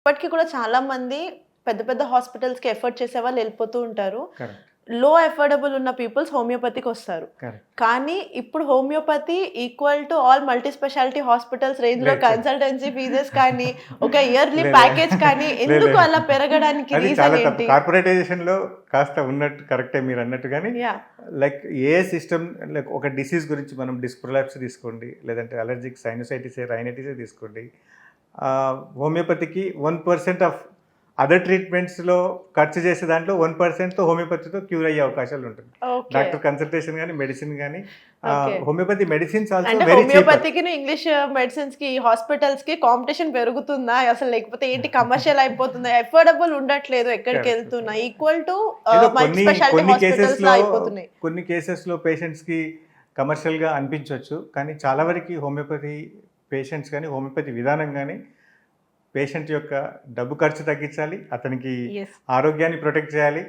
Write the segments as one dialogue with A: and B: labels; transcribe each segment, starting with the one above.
A: ఇప్పటికి కూడా చాలా మంది పెద్ద పెద్ద హాస్పిటల్స్‌కి ఎఫర్ట్ చేసే వాళ్ళు వెళ్ళిపోతూ ఉంటారు.
B: కరెక్ట్.
A: లో అఫోర్డబుల్ ఉన్న పీపుల్స్ హోమియోపతికి వస్తారు.
B: కరెక్ట్.
A: కానీ ఇప్పుడు homeopathy equal to all multi speciality hospitals రేంజ్‌లో
B: లేదు.
A: కన్సల్టెన్సీ ఫీజెస్ కానీ, ఒక ఇయర్లీ
B: లేదు.
A: ప్యాకేజ్ కానీ
B: లేదు.
A: ఎందుకు అలా పెరగడానికి
B: అది
A: రీజన్
B: చాలా తప్పు.
A: ఏంటి?
B: కార్పొరేటైజేషన్‌లో కాస్త ఉన్నట్టు కరెక్టే మీరు అన్నట్టు గానీ,
A: యాహ్!
B: లైక్ ఏ సిస్టమ్ లైక్ ఒక డిసీజ్ గురించి మనం డిస్క్ ప్రొలాప్స్ తీసుకోండి, లేదంటే అలర్జిక్ సైనసైటిస్, రైనైటిసే తీసుకోండి. హోమియోపతికి 1% ఆఫ్ అదర్ ట్రీట్మెంట్స్‌లో ఖర్చు చేసే దాంట్లో 1%తో హోమియోపతితో క్యూర్ అయ్యే అవకాశాలు ఉంటుంది.
A: ఓకే.
B: డాక్టర్ కన్సల్టేషన్ గానీ, మెడిసిన్ గానీ
A: ఓకే.
B: హోమియోపతి మెడిసిన్స్ ఆల్సో
A: అంటే
B: వెరీ చీపర్.
A: హోమియోపతికిను, ఇంగ్లీష్ మెడిసిన్స్‌కి, హాస్పిటల్స్‌కి కాంపిటీషన్ పెరుగుతుందా? అసలు లేకపోతే ఏంటి కమర్షియల్ అయిపోతుందా? అఫోర్డబుల్ ఉండట్లేదు ఎక్కడికెళ్తున్నా. ఈక్వల్ టు
B: ఏదో
A: మల్టీ స్పెషాలిటీ హాస్పిటల్స్‌లో అయిపోతున్నాయి.
B: కొన్ని కేసెస్‌లో పేషెంట్స్‌కి కమర్షియల్‌గా అనిపించవచ్చు. కానీ చాలా వరకు హోమియోపతి పేషెంట్స్ కానీ, హోమియోపతి విధానం కానీ పేషెంట్ యొక్క డబ్బు ఖర్చు తగ్గించాలి, అతనికి
A: యెస్.
B: ఆరోగ్యాన్ని ప్రొటెక్ట్ చేయాలి.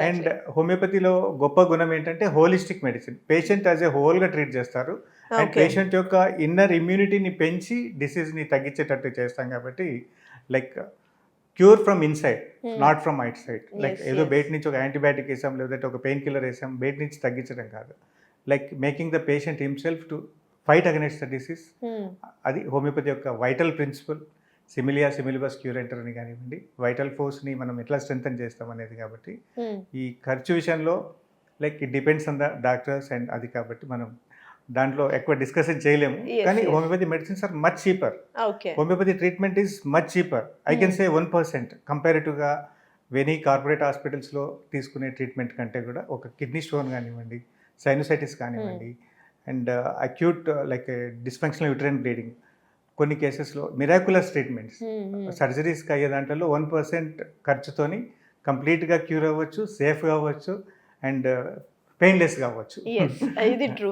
B: అండ్ హోమియోపతిలో గొప్ప గుణం ఏంటంటే holistic medicine. Patient as a హోల్గా ట్రీట్ చేస్తారు. And
A: okay.
B: పేషెంట్ యొక్క ఇన్నర్ ఇమ్యూనిటీని పెంచి డిసీజ్ని తగ్గించేటట్టు చేస్తాం కాబట్టి like cure from inside, not from outside. Like
A: Yes,
B: ఏదో
A: yes.
B: బయట నుంచి ఒక యాంటీబయాటిక్ వేసాం, లేదంటే ఒక పెయిన్ కిల్లర్ వేసాం, బయట నుంచి తగ్గించడం కాదు. Like making the patient himself to fight against the disease. అది హోమియోపతి యొక్క వైటల్ ప్రిన్సిపల్. సిమిలియా సిమిలిబస్ క్యూరెంటర్ అని కానివ్వండి, వైటల్ ఫోర్స్ని మనం ఎట్లా స్ట్రెంథన్ చేస్తాం అనేది. కాబట్టి ఈ ఖర్చు విషయంలో like it depends on the doctors and అది, కాబట్టి మనం దాంట్లో ఎక్కువ డిస్కషన్ చేయలేము.
A: Yes,
B: కానీ
A: yes.
B: Homeopathy medicines are much cheaper.
A: Okay.
B: Homeopathy treatment is much cheaper. I can say 1% కంపారిటివ్గా వెనీ కార్పొరేట్ హాస్పిటల్స్లో తీసుకునే ట్రీట్మెంట్ కంటే కూడా. ఒక కిడ్నీ స్టోన్ కానివ్వండి, సైనసైటిస్ కానివ్వండి, and acute like dysfunctional uterine bleeding, కొన్ని కేసెస్లో మిరాకులస్ ట్రీట్మెంట్స్, సర్జరీస్కి అయ్యే దాంట్లో 1% ఖర్చుతోని కంప్లీట్గా క్యూర్ అవ్వచ్చు, సేఫ్గా అవ్వచ్చు, అండ్ పెయిన్లెస్గా అవ్వచ్చు.
A: యెస్. ఇది ట్రూ.